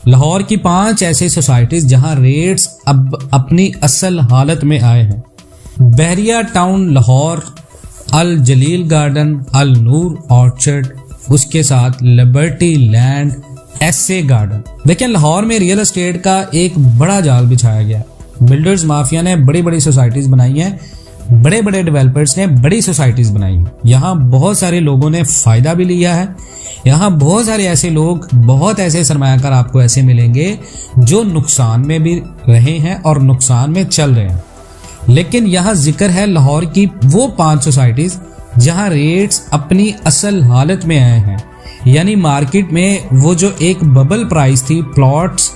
लाहौर की 5 ऐसी सोसाइटीज जहां रेट्स अब अपनी असल हालत में आए हैं। बहरिया टाउन लाहौर, अल जलील गार्डन, अल नूर ऑर्चर्ड, उसके साथ लिबर्टी लैंड, एसए गार्डन। देखिए, लाहौर में रियल एस्टेट का एक बड़ा जाल बिछाया गया। बिल्डर्स माफिया ने बड़ी बड़ी सोसाइटीज बनाई हैं, बड़े बड़े डेवलपर्स ने बड़ी सोसाइटीज बनाई हैं। यहाँ बहुत सारे लोगों ने फायदा भी लिया है। यहाँ बहुत सारे ऐसे लोग, बहुत ऐसे सरमायाकार आपको ऐसे मिलेंगे जो नुकसान में भी रहे हैं और नुकसान में चल रहे हैं। लेकिन यहाँ जिक्र है लाहौर की वो 5 सोसाइटीज जहाँ रेट्स अपनी असल हालत में आए हैं, यानी मार्केट में वो जो एक बबल प्राइस थी प्लॉट्स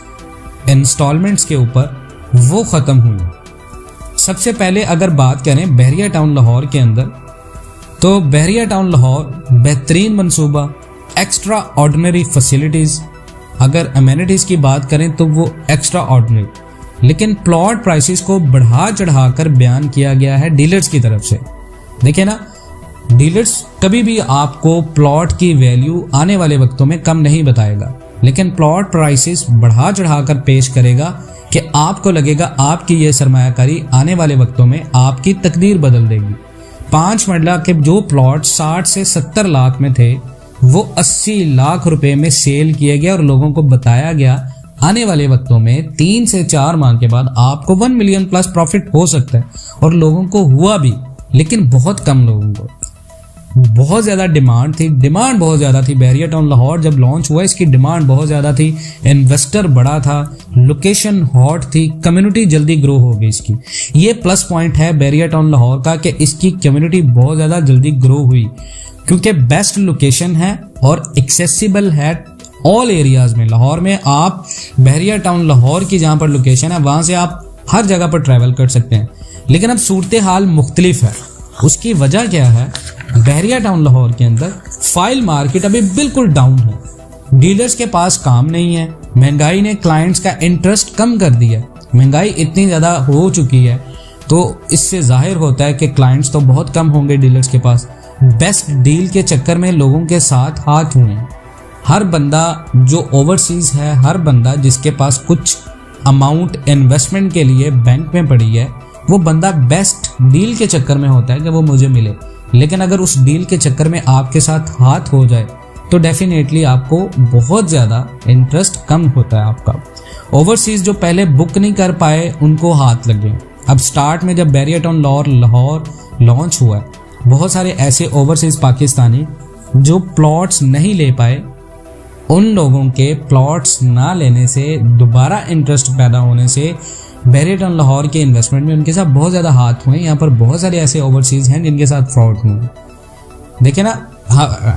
इंस्टॉलमेंट्स के ऊपर, वो खत्म हुई। सबसे पहले अगर बात करें बहरिया टाउन लाहौर के अंदर, तो बहरिया टाउन लाहौर बेहतरीन मंसूबा, एक्स्ट्रा ऑर्डिनरी फैसिलिटीज। अगर अमेनिटीज की बात करें तो वो एक्स्ट्रा ऑर्डिनरी, लेकिन प्लॉट प्राइसेस को बढ़ा चढ़ाकर बयान किया गया है डीलर्स की तरफ से। देखिए ना, डीलर्स कभी भी आपको प्लॉट की वैल्यू आने वाले वक्तों में कम नहीं बताएगा, लेकिन प्लॉट प्राइसेस बढ़ा चढ़ाकर पेश करेगा कि आपको लगेगा आपकी ये सरमायाकारी आने वाले वक्तों में आपकी तकदीर बदल देगी। 5 मरला के जो प्लॉट 60 से 70 लाख में थे, वो 80 लाख रुपए में सेल किए गए और लोगों को बताया गया आने वाले वक्तों में 3 से 4 माह के बाद आपको 1 मिलियन प्लस प्रॉफिट हो सकता है। और लोगों को हुआ भी, लेकिन बहुत कम लोगों को। बहुत ज़्यादा डिमांड थी, डिमांड बहुत ज़्यादा थी। बहरिया टाउन लाहौर जब लॉन्च हुआ, इसकी डिमांड बहुत ज़्यादा थी, इन्वेस्टर बड़ा था, लोकेशन हॉट थी, कम्युनिटी जल्दी ग्रो हो गई इसकी। ये प्लस पॉइंट है बहरिया टाउन लाहौर का कि इसकी कम्युनिटी बहुत ज़्यादा जल्दी ग्रो हुई, क्योंकि बेस्ट लोकेशन है और एक्सेसिबल है ऑल एरियाज़ में। लाहौर में आप बहरिया टाउन लाहौर की जहाँ पर लोकेशन है, वहाँ से आप हर जगह पर ट्रैवल कर सकते हैं। लेकिन अब सूरत हाल मुख्तलिफ है। उसकी वजह क्या है? बहरिया टाउन लाहौर के अंदर फाइल मार्केट अभी बिल्कुल डाउन है। डीलर्स के पास काम नहीं है। महंगाई ने क्लाइंट्स का इंटरेस्ट कम कर दिया है। महंगाई इतनी ज़्यादा हो चुकी है, तो इससे जाहिर होता है कि क्लाइंट्स तो बहुत कम होंगे डीलर्स के पास। बेस्ट डील के चक्कर में लोगों के साथ हाथ हुए हैं। हर बंदा जो ओवरसीज है, हर बंदा जिसके पास कुछ अमाउंट इन्वेस्टमेंट के लिए बैंक में पड़ी है, वो बंदा बेस्ट डील के चक्कर में होता है कि वो मुझे मिले। लेकिन अगर उस डील के चक्कर में आपके साथ हाथ हो जाए तो डेफिनेटली आपको बहुत ज़्यादा इंटरेस्ट कम होता है आपका। ओवरसीज जो पहले बुक नहीं कर पाए उनको हाथ लगे। अब स्टार्ट में जब बहरिया टाउन लाहौर लॉन्च हुआ है, बहुत सारे ऐसे ओवरसीज पाकिस्तानी जो प्लॉट्स नहीं ले पाए, उन लोगों के प्लॉट्स ना लेने से, दोबारा इंटरेस्ट पैदा होने से बहरिया टाउन लाहौर के इन्वेस्टमेंट में उनके साथ बहुत ज़्यादा हाथ हुए। यहाँ पर बहुत सारे ऐसे ओवरसीज हैं जिनके साथ फ्रॉड हुए। देखिए ना,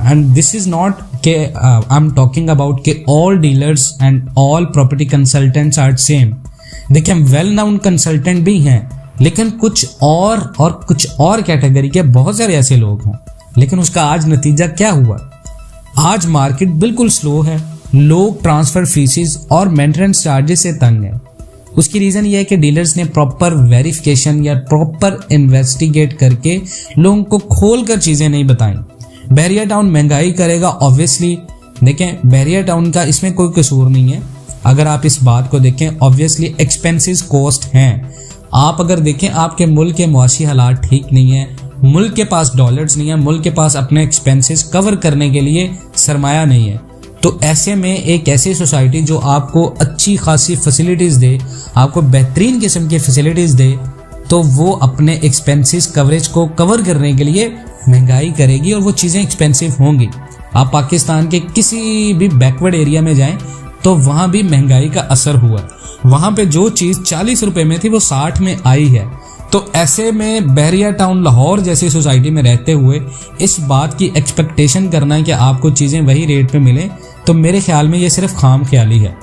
एंड दिस इज नॉट के आई एम टॉकिंग अबाउट के all dealers and all property consultants are same. देखिए, हम वेल नाउन कंसल्टेंट भी हैं, लेकिन कुछ और कैटेगरी के बहुत सारे ऐसे लोग हैं। लेकिन उसका आज नतीजा क्या हुआ? आज मार्केट बिल्कुल स्लो है। लोग ट्रांसफर फीसिस और मेंटेनेंस चार्जेस से तंग है। उसकी रीज़न ये है कि डीलर्स ने प्रॉपर वेरिफिकेशन या प्रॉपर इन्वेस्टिगेट करके लोगों को खोल कर चीज़ें नहीं बताई। बहरिया टाउन महंगाई करेगा ऑब्वियसली। देखें, बहरिया टाउन का इसमें कोई कसूर नहीं है। अगर आप इस बात को देखें, ऑब्वियसली एक्सपेंसेस कॉस्ट हैं। आप अगर देखें, आपके मुल्क के मुआशी हालात ठीक नहीं है, मुल्क के पास डॉलर्स नहीं है, मुल्क के पास अपने एक्सपेंसेस कवर करने के लिए सरमाया नहीं है, तो ऐसे में एक ऐसी सोसाइटी जो आपको अच्छी खासी फैसिलिटीज़ दे, आपको बेहतरीन किस्म की फैसिलिटीज़ दे, तो वो अपने एक्सपेंसेस कवरेज को कवर करने के लिए महंगाई करेगी और वो चीज़ें एक्सपेंसिव होंगी। आप पाकिस्तान के किसी भी बैकवर्ड एरिया में जाएं तो वहाँ भी महंगाई का असर हुआ। वहाँ पे जो चीज़ 40 रुपए में थी वो 60 में आई है। तो ऐसे में बहरिया टाउन लाहौर जैसी सोसाइटी में रहते हुए इस बात की एक्सपेक्टेशन करना है कि आपको चीज़ें वही रेट पे मिलें, तो मेरे ख्याल में ये सिर्फ खाम ख्याली है।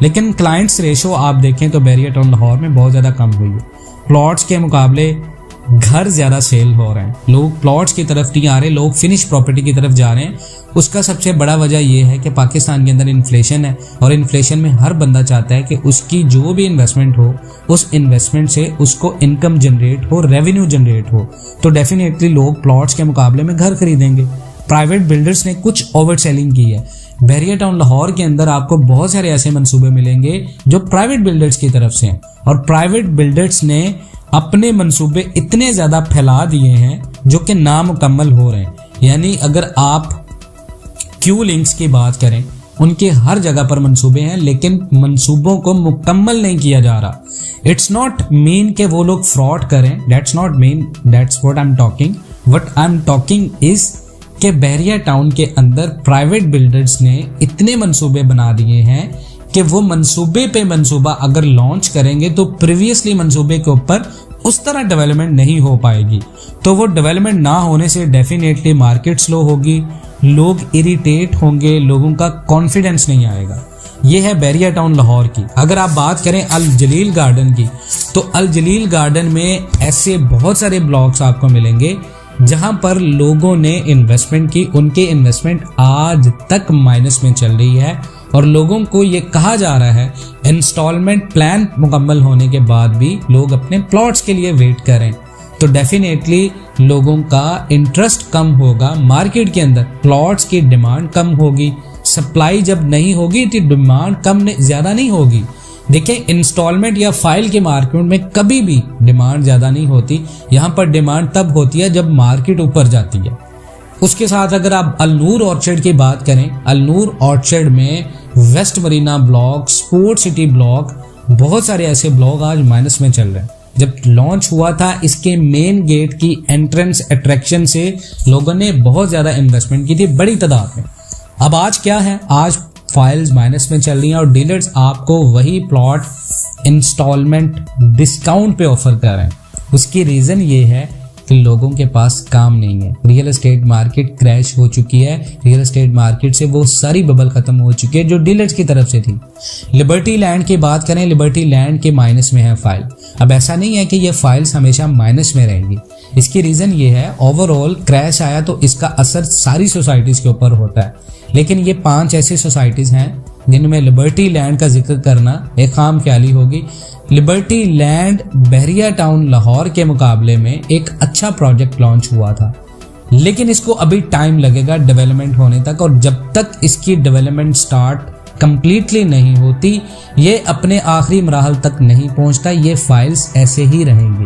लेकिन क्लाइंट्स रेशो आप देखें तो बहरिया टाउन लाहौर में बहुत ज़्यादा कम हुई है। प्लॉट्स के मुकाबले घर ज़्यादा सेल हो रहे हैं। लोग प्लॉट्स की तरफ नहीं आ रहे, लोग फिनिश प्रॉपर्टी की तरफ जा रहे हैं। उसका सबसे बड़ा वजह यह है कि पाकिस्तान के अंदर इन्फ्लेशन है और इन्फ्लेशन में हर बंदा चाहता है कि उसकी जो भी इन्वेस्टमेंट हो, उस इन्वेस्टमेंट से उसको इनकम जनरेट हो, रेवेन्यू जनरेट हो। तो डेफिनेटली लोग प्लॉट्स के मुकाबले में घर खरीदेंगे। प्राइवेट बिल्डर्स ने कुछ ओवर सेलिंग की है, बहरिया टाउन लाहौर के अंदर आपको बहुत सारे ऐसे मंसूबे मिलेंगे जो प्राइवेट बिल्डर्स की तरफ से हैं, और प्राइवेट बिल्डर्स ने अपने मंसूबे इतने ज़्यादा फैला दिए हैं जो कि नामुकम्मल हो रहे हैं। यानी अगर आप क्यू लिंक्स की बात करें, उनके हर जगह पर मंसूबे हैं, लेकिन मंसूबों को मुकम्मल नहीं किया जा रहा। इट्स नॉट मीन कि वो लोग फ्रॉड करें, that's not mean, that's what I am talking. What I am talking is कि बहरिया टाउन के अंदर प्राइवेट बिल्डर्स ने इतने मंसूबे बना दिए हैं कि वो मंसूबे पे मंसूबा अगर लॉन्च करेंगे तो प्रीवियसली मंसूबे के ऊपर उस तरह डेवलपमेंट नहीं हो पाएगी। तो वो डेवलपमेंट ना होने से डेफिनेटली मार्केट स्लो होगी, लोग इरिटेट होंगे, लोगों का कॉन्फिडेंस नहीं आएगा। ये है बहरिया टाउन लाहौर की। अगर आप बात करें अल जलील गार्डन की, तो अल जलील गार्डन में ऐसे बहुत सारे ब्लॉक्स आपको मिलेंगे जहां पर लोगों ने इन्वेस्टमेंट की, उनके इन्वेस्टमेंट आज तक माइनस में चल रही है, और लोगों को ये कहा जा रहा है इंस्टॉलमेंट प्लान मुकम्मल होने के बाद भी लोग अपने प्लॉट्स के लिए वेट करें। तो डेफिनेटली लोगों का इंटरेस्ट कम होगा मार्केट के अंदर, प्लॉट्स की डिमांड कम होगी। सप्लाई जब नहीं होगी तो डिमांड कम ज़्यादा नहीं होगी। देखिए, इंस्टॉलमेंट या फाइल के मार्केट में कभी भी डिमांड ज़्यादा नहीं होती। यहाँ पर डिमांड तब होती है जब मार्केट ऊपर जाती है। उसके साथ अगर आप अलनूर ऑर्चर्ड की बात करें, अलनूर ऑर्चर्ड में West Marina block, Sport City block, बहुत सारे ऐसे ब्लॉक आज माइनस में चल रहे हैं। जब लॉन्च हुआ था, इसके मेन गेट की एंट्रेंस अट्रैक्शन से लोगों ने बहुत ज़्यादा इन्वेस्टमेंट की थी बड़ी तादाद में। अब आज क्या है, आज फाइल्स माइनस में चल रही हैं और डीलर्स आपको वही प्लॉट इंस्टॉलमेंट डिस्काउंट पे ऑफर कर रहे हैं। उसकी रीज़न ये है कि लोगों के पास काम नहीं है। रियल एस्टेट मार्केट क्रैश हो चुकी है, रियल एस्टेट मार्केट से वो सारी बबल खत्म हो चुकी है जो डीलर्स की तरफ से थी। लिबर्टी लैंड की बात करें, लिबर्टी लैंड के माइनस में है फाइल। अब ऐसा नहीं है कि ये फाइल्स हमेशा माइनस में रहेंगी। इसकी रीज़न ये है, ओवरऑल क्रैश आया तो इसका असर सारी सोसाइटीज़ के ऊपर होता है, लेकिन ये 5 ऐसी सोसाइटीज़ हैं जिनमें लिबर्टी लैंड का जिक्र करना एक खाम ख्याली होगी। लिबर्टी लैंड बहरिया टाउन लाहौर के मुकाबले में एक अच्छा प्रोजेक्ट लॉन्च हुआ था, लेकिन इसको अभी टाइम लगेगा डेवलपमेंट होने तक, और जब तक इसकी डेवलपमेंट स्टार्ट कंप्लीटली नहीं होती, ये अपने आखिरी मराहल तक नहीं पहुंचता, ये फाइल्स ऐसे ही रहेंगी।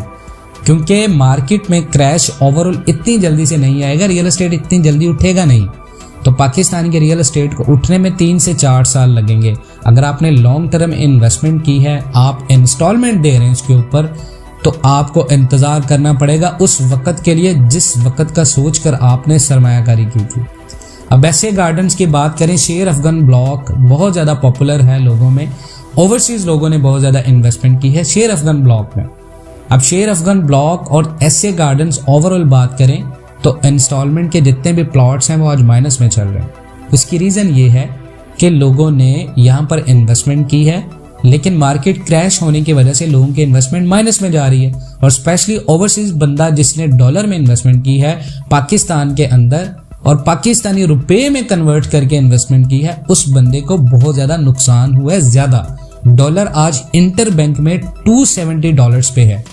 क्योंकि मार्केट में क्रैश ओवरऑल इतनी जल्दी से नहीं आएगा, रियल एस्टेट इतनी जल्दी उठेगा नहीं। तो पाकिस्तान के रियल एस्टेट को उठने में 3 से 4 साल लगेंगे। अगर आपने लॉन्ग टर्म इन्वेस्टमेंट की है, आप इंस्टॉलमेंट दे रहे हैं इसके ऊपर, तो आपको इंतज़ार करना पड़ेगा उस वक़्त के लिए जिस वक़्त का सोच कर आपने सरमायाकारी की थी। अब ऐसे गार्डन्स की बात करें, शेर अफगन ब्लॉक बहुत ज़्यादा पॉपुलर है लोगों में, ओवरसीज़ लोगों ने बहुत ज़्यादा इन्वेस्टमेंट की है शेर अफगन ब्लॉक में। अब शेर अफगन ब्लॉक और ऐसे गार्डन्स ओवरऑल बात करें तो इंस्टॉलमेंट के जितने भी प्लॉट्स हैं वो आज माइनस में चल रहे हैं। उसकी रीज़न ये है कि लोगों ने यहाँ पर इन्वेस्टमेंट की है, लेकिन मार्केट क्रैश होने की वजह से लोगों की इन्वेस्टमेंट माइनस में जा रही है, और स्पेशली ओवरसीज बंदा जिसने डॉलर में इन्वेस्टमेंट की है पाकिस्तान के अंदर और पाकिस्तानी रुपए में कन्वर्ट करके इन्वेस्टमेंट की है, उस बंदे को बहुत ज़्यादा नुकसान हुआ है। ज़्यादा डॉलर आज इंटर बैंक में $270 पे है,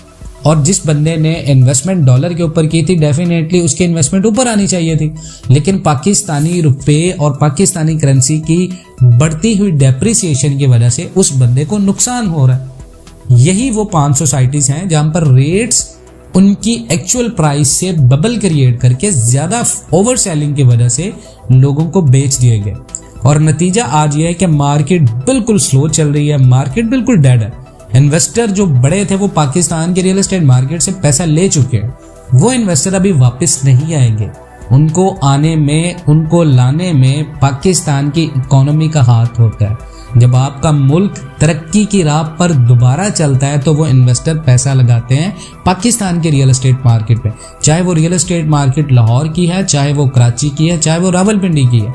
और जिस बंदे ने इन्वेस्टमेंट डॉलर के ऊपर की थी डेफिनेटली उसकी इन्वेस्टमेंट ऊपर आनी चाहिए थी, लेकिन पाकिस्तानी रुपए और पाकिस्तानी करेंसी की बढ़ती हुई डेप्रिसिएशन की वजह से उस बंदे को नुकसान हो रहा है। यही वो 5 सोसाइटीज़ हैं जहां पर रेट्स उनकी एक्चुअल प्राइस से बबल क्रिएट करके ज़्यादा ओवर सेलिंग की वजह से लोगों को बेच दिए गए, और नतीजा आज ये है कि मार्केट बिल्कुल स्लो चल रही है, मार्केट बिल्कुल डेड है। इन्वेस्टर जो बड़े थे वो पाकिस्तान के रियल एस्टेट मार्केट से पैसा ले चुके हैं, वो इन्वेस्टर अभी वापस नहीं आएंगे। उनको आने में, उनको लाने में पाकिस्तान की इकोनॉमी का हाथ होता है। जब आपका मुल्क तरक्की की राह पर दोबारा चलता है तो वो इन्वेस्टर पैसा लगाते हैं पाकिस्तान के रियल एस्टेट मार्केट पे, चाहे वो रियल एस्टेट मार्केट लाहौर की है, चाहे वो कराची की है, चाहे वो रावलपिंडी की है।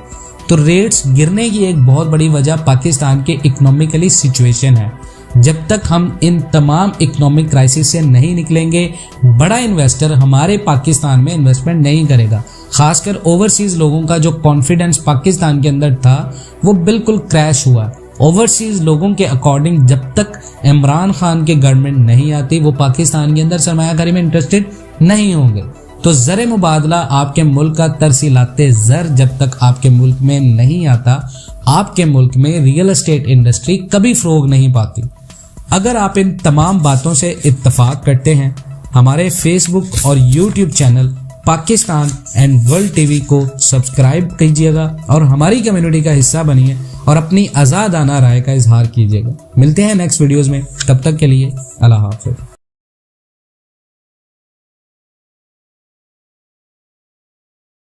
तो रेट्स गिरने की एक बहुत बड़ी वजह पाकिस्तान के इकोनॉमिकली सिचुएशन है। जब तक हम इन तमाम इकोनॉमिक क्राइसिस से नहीं निकलेंगे, बड़ा इन्वेस्टर हमारे पाकिस्तान में इन्वेस्टमेंट नहीं करेगा। खासकर ओवरसीज लोगों का जो कॉन्फिडेंस पाकिस्तान के अंदर था वो बिल्कुल क्रैश हुआ। ओवरसीज लोगों के अकॉर्डिंग जब तक इमरान खान की गवर्नमेंट नहीं आती वो पाकिस्तान के अंदर सरमायाकारी में इंटरेस्टेड नहीं होंगे। तो ज़र मुबादला आपके मुल्क का तरसीलाते ज़र जब तक आपके मुल्क में नहीं आता, आपके मुल्क में रियल एस्टेट इंडस्ट्री कभी फ़रोग नहीं पाती। अगर आप इन तमाम बातों से इत्तफाक करते हैं, हमारे फेसबुक और YouTube channel Pakistan and world TV को सब्सक्राइब कीजिएगा और हमारी कम्युनिटी का हिस्सा बनिए और अपनी आज़ादाना राय का इजहार कीजिएगा। मिलते हैं नेक्स्ट वीडियोज़ में, तब तक के लिए अल्लाह हाफ़िज़।